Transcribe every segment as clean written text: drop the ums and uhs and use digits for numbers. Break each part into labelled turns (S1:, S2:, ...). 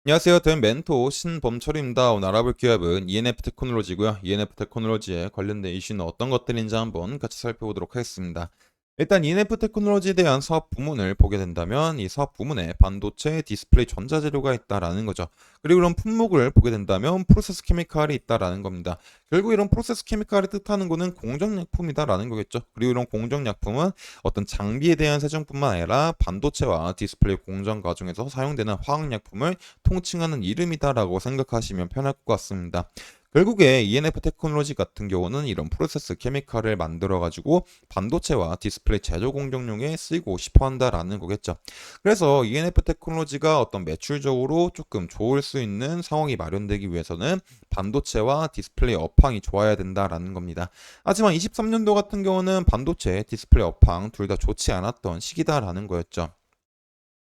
S1: 안녕하세요. 된 멘토 신범철입니다. 오늘 알아볼 기업은 ENF 테크놀로지고요. ENF 테크놀로지에 관련된 이슈는 어떤 것들인지 한번 같이 살펴보도록 하겠습니다. 일단 ENF 테크놀로지에 대한 사업 부문을 보게 된다면 이 사업 부문에 반도체, 디스플레이, 전자재료가 있다라는 거죠. 그리고 이런 품목을 보게 된다면 프로세스 케미칼이 있다라는 겁니다. 결국 이런 프로세스 케미칼이 뜻하는 거는 공정약품이다라는 거겠죠. 그리고 이런 공정약품은 어떤 장비에 대한 세정뿐만 아니라 반도체와 디스플레이 공정 과정에서 사용되는 화학약품을 통칭하는 이름이다라고 생각하시면 편할 것 같습니다. 결국에 ENF 테크놀로지 같은 경우는 이런 프로세스 케미칼을 만들어 가지고 반도체와 디스플레이 제조 공정용에 쓰이고 싶어 한다라는 거겠죠. 그래서 ENF 테크놀로지가 어떤 매출적으로 조금 좋을 수 있는 상황이 마련되기 위해서는 반도체와 디스플레이 업황이 좋아야 된다라는 겁니다. 하지만 23년도 같은 경우는 반도체, 디스플레이 업황 둘 다 좋지 않았던 시기다라는 거였죠.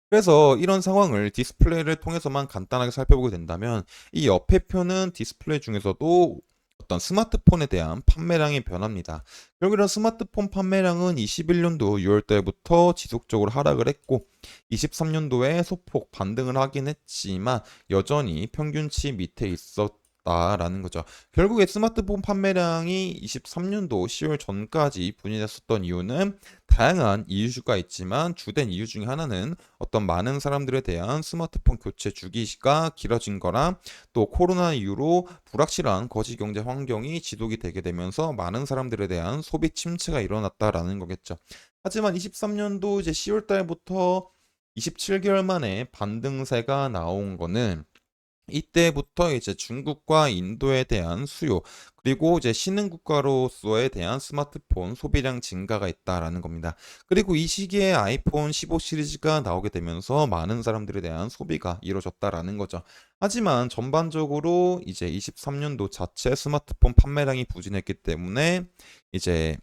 S1: 그래서 이런 상황을 디스플레이를 통해서만 간단하게 살펴보게 된다면 이 옆에 표는 디스플레이 중에서도 어떤 스마트폰에 대한 판매량이 변합니다. 결국 이런 스마트폰 판매량은 21년도 6월 달부터 지속적으로 하락을 했고 23년도에 소폭 반등을 하긴 했지만 여전히 평균치 밑에 있었다라는 거죠. 결국에 스마트폰 판매량이 23년도 10월 전까지 분인했었던 이유는 다양한 이유가 있지만 주된 이유 중에 하나는 어떤 많은 사람들에 대한 스마트폰 교체 주기가 길어진 거랑 또 코로나 이후로 불확실한 거시 경제 환경이 지속이 되게 되면서 많은 사람들에 대한 소비 침체가 일어났다라는 거겠죠. 하지만 23년도 이제 10월 달부터 27개월 만에 반등세가 나온 거는 이때부터 이제 중국과 인도에 대한 수요, 그리고 이제 신흥 국가로서에 대한 스마트폰 소비량 증가가 있다라는 겁니다. 그리고 이 시기에 아이폰 15 시리즈가 나오게 되면서 많은 사람들에 대한 소비가 이루어졌다라는 거죠. 하지만 전반적으로 이제 23년도 자체 스마트폰 판매량이 부진했기 때문에 이제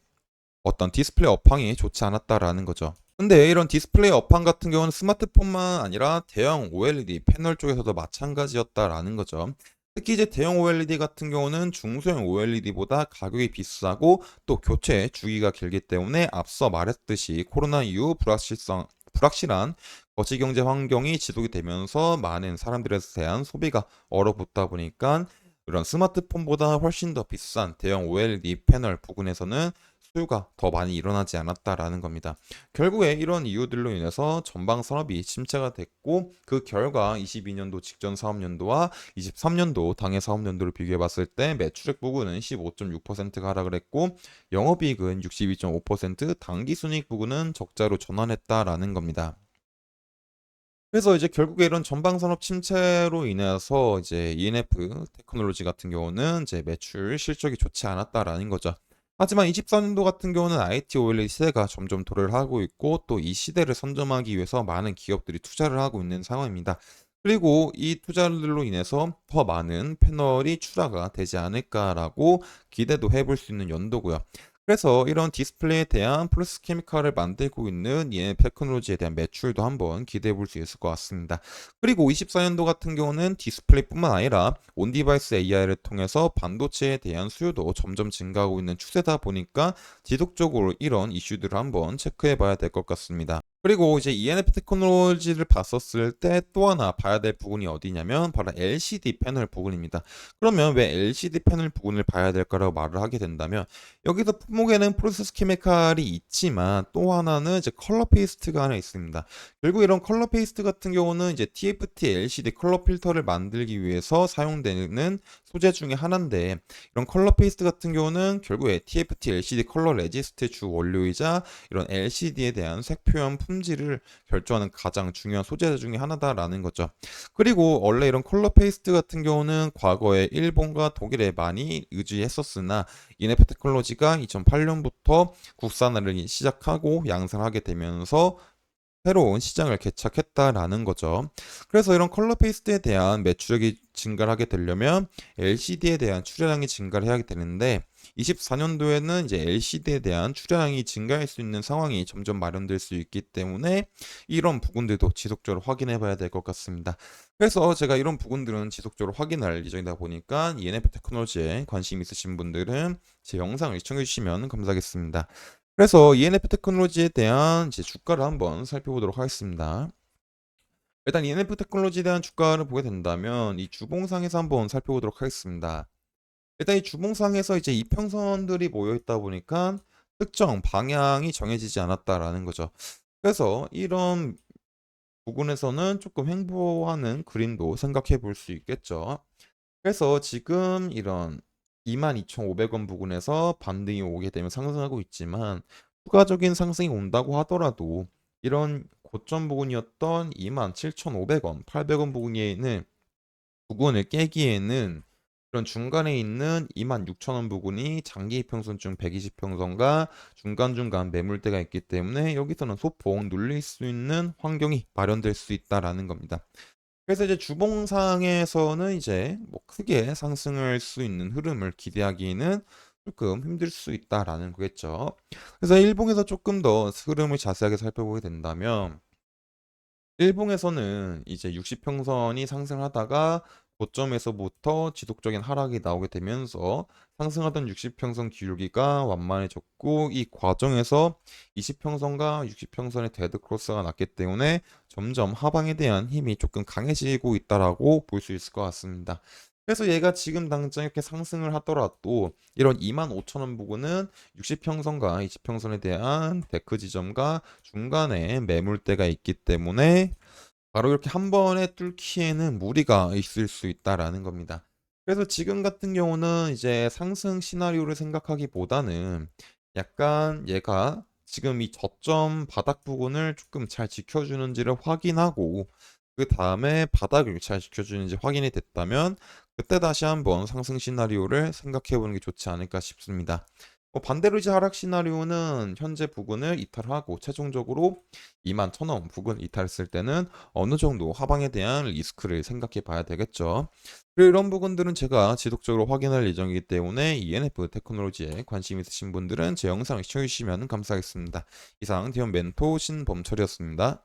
S1: 어떤 디스플레이 업황이 좋지 않았다라는 거죠. 근데 이런 디스플레이 업황 같은 경우는 스마트폰만 아니라 대형 OLED 패널 쪽에서도 마찬가지였다라는 거죠. 특히 이제 대형 OLED 같은 경우는 중소형 OLED보다 가격이 비싸고 또 교체 주기가 길기 때문에 앞서 말했듯이 코로나 이후 불확실한 거시 경제 환경이 지속이 되면서 많은 사람들에 대한 소비가 얼어붙다 보니까 이런 스마트폰보다 훨씬 더 비싼 대형 OLED 패널 부근에서는 수요가 더 많이 일어나지 않았다라는 겁니다. 결국에 이런 이유들로 인해서 전방 산업이 침체가 됐고 그 결과 22년도 직전 사업연도와 23년도 당해 사업연도를 비교해 봤을 때 매출액 부분은 15.6%가 하락을 했고 영업이익은 62.5%, 당기순이익 부분은 적자로 전환했다라는 겁니다. 그래서 이제 결국에 이런 전방 산업 침체로 인해서 이제 ENF 테크놀로지 같은 경우는 이제 매출 실적이 좋지 않았다라는 거죠. 하지만 24년도 같은 경우는 IT OLED 시대가 점점 도래를 하고 있고 또 이 시대를 선점하기 위해서 많은 기업들이 투자를 하고 있는 상황입니다. 그리고 이 투자들로 인해서 더 많은 패널이 출하가 되지 않을까라고 기대도 해볼 수 있는 연도고요. 그래서 이런 디스플레이에 대한 플러스 케미칼을 만들고 있는 ENF 테크놀로지에 대한 매출도 한번 기대해 볼 수 있을 것 같습니다. 그리고 24년도 같은 경우는 디스플레이뿐만 아니라 온디바이스 AI를 통해서 반도체에 대한 수요도 점점 증가하고 있는 추세다 보니까 지속적으로 이런 이슈들을 한번 체크해 봐야 될 것 같습니다. 그리고 이제 ENF 테크놀로지를 봤었을 때 또 하나 봐야 될 부분이 어디냐면 바로 LCD 패널 부분입니다. 그러면 왜 LCD 패널 부분을 봐야 될까라고 말을 하게 된다면 여기서 품목에는 프로세스 케미칼이 있지만 또 하나는 이제 컬러 페이스트가 하나 있습니다. 결국 이런 컬러 페이스트 같은 경우는 이제 TFT LCD 컬러 필터를 만들기 위해서 사용되는 소재 중에 하나인데 이런 컬러 페이스트 같은 경우는 결국에 TFT LCD 컬러 레지스트의 주 원료이자 이런 LCD에 대한 색 표현 품질을 결정하는 가장 중요한 소재 중에 하나다라는 거죠. 그리고 원래 이런 컬러 페이스트 같은 경우는 과거에 일본과 독일에 많이 의지했었으나 이네프 테크놀로지가 2008년부터 국산화를 시작하고 양산하게 되면서 새로운 시장을 개척했다라는 거죠. 그래서 이런 컬러 페이스트에 대한 매출액이 증가를 하게 되려면 LCD에 대한 출하량이 증가를 해야 되는데 24년도에는 이제 LCD에 대한 출하량이 증가할 수 있는 상황이 점점 마련될 수 있기 때문에 이런 부분들도 지속적으로 확인해 봐야 될 것 같습니다. 그래서 제가 이런 부분들은 지속적으로 확인할 예정이다 보니까 ENF 테크놀로지에 관심 있으신 분들은 제 영상을 시청해 주시면 감사하겠습니다. 그래서 ENF 테크놀로지에 대한 이제 주가를 한번 살펴보도록 하겠습니다. 일단 ENF 테크놀로지에 대한 주가를 보게 된다면 이 주봉상에서 한번 살펴보도록 하겠습니다. 일단 이 주봉상에서 이제 이평선들이 모여 있다 보니까 특정 방향이 정해지지 않았다라는 거죠. 그래서 이런 부분에서는 조금 횡보하는 그림도 생각해 볼 수 있겠죠. 그래서 지금 이런 22,500원 부근에서 반등이 오게 되면 상승하고 있지만 추가적인 상승이 온다고 하더라도 이런 고점 부근이었던 27,500원, 800원 부근에는 부근을 깨기에는 그런 중간에 있는 26,000원 부근이 장기 이평선 중 120평선과 중간중간 매물대가 있기 때문에 여기서는 소폭 눌릴 수 있는 환경이 마련될 수 있다라는 겁니다. 그래서 이제 주봉상에서는 이제 뭐 크게 상승할 수 있는 흐름을 기대하기는 조금 힘들 수 있다라는 거겠죠. 그래서 일봉에서 조금 더 흐름을 자세하게 살펴보게 된다면 일봉에서는 이제 60평선이 상승하다가 고점에서부터 지속적인 하락이 나오게 되면서 상승하던 60평선 기울기가 완만해졌고 이 과정에서 20평선과 60평선의 데드 크로스가 났기 때문에 점점 하방에 대한 힘이 조금 강해지고 있다라고 볼 수 있을 것 같습니다. 그래서 얘가 지금 당장 이렇게 상승을 하더라도 이런 25,000원 부근은 60평선과 20평선에 대한 데크 지점과 중간에 매물대가 있기 때문에 바로 이렇게 한 번에 뚫기에는 무리가 있을 수 있다라는 겁니다. 그래서 지금 같은 경우는 이제 상승 시나리오를 생각하기보다는 약간 얘가 지금 이 저점 바닥 부분을 조금 잘 지켜주는지를 확인하고 그 다음에 바닥을 잘 지켜주는지 확인이 됐다면 그때 다시 한번 상승 시나리오를 생각해 보는 게 좋지 않을까 싶습니다. 반대로 이제 하락 시나리오는 현재 부근을 이탈하고 최종적으로 21,000원 부근 이탈했을 때는 어느 정도 하방에 대한 리스크를 생각해 봐야 되겠죠. 그리고 이런 부분들은 제가 지속적으로 확인할 예정이기 때문에 ENF 테크놀로지에 관심 있으신 분들은 제 영상을 시청해 주시면 감사하겠습니다. 이상 디온 멘토 신범철이었습니다.